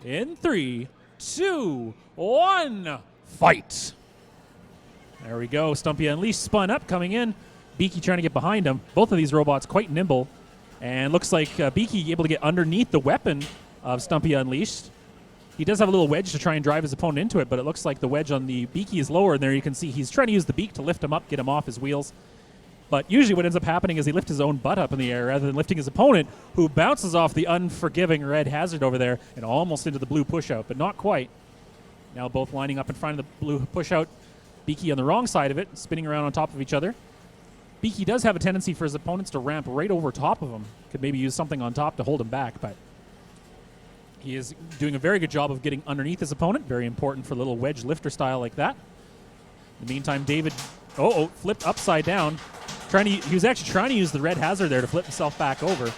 In 3, 2, 1, fight. There we go. Stumpy Unleashed spun up, coming in. Beaky trying to get behind him. Both of these robots quite nimble. And looks like Beaky able to get underneath the weapon of Stumpy Unleashed. He does have a little wedge to try and drive his opponent into it, but it looks like the wedge on the Beaky is lower. And there you can see he's trying to use the beak to lift him up, get him off his wheels. But usually what ends up happening is he lifts his own butt up in the air rather than lifting his opponent, who bounces off the unforgiving red hazard over there and almost into the blue push-out, but not quite. Now both lining up in front of the blue push-out. Beaky on the wrong side of it, spinning around on top of each other. Beaky does have a tendency for his opponents to ramp right over top of him. Could maybe use something on top to hold him back, but he is doing a very good job of getting underneath his opponent. Very important for a little wedge lifter style like that. In the meantime, David, flipped upside down. He was actually trying to use the red hazard there to flip himself back over.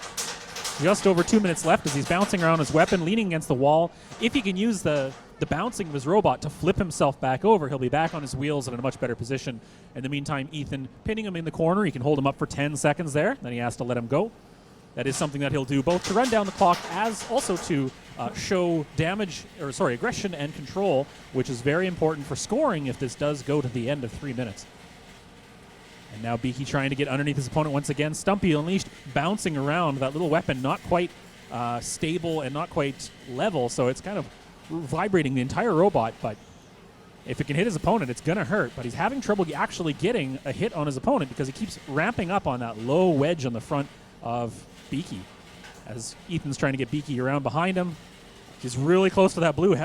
Just over 2 minutes left as he's bouncing around his weapon, leaning against the wall. If he can use the bouncing of his robot to flip himself back over, he'll be back on his wheels and in a much better position. In the meantime, Ethan pinning him in the corner. He can hold him up for 10 seconds there. Then he has to let him go. That is something that he'll do both to run down the clock as also to show aggression and control, which is very important for scoring if this does go to the end of 3 minutes. And now Beaky trying to get underneath his opponent once again. Stumpy Unleashed bouncing around. That little weapon not quite stable and not quite level, so it's kind of vibrating the entire robot, but if it can hit his opponent, it's going to hurt. But he's having trouble actually getting a hit on his opponent because he keeps ramping up on that low wedge on the front of Beaky. As Ethan's trying to get Beaky around behind him. He's really close to that blue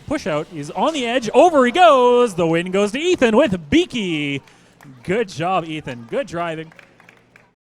push out. He's on the edge. Over he goes. The win goes to Ethan with Beaky. Good job, Ethan. Good driving.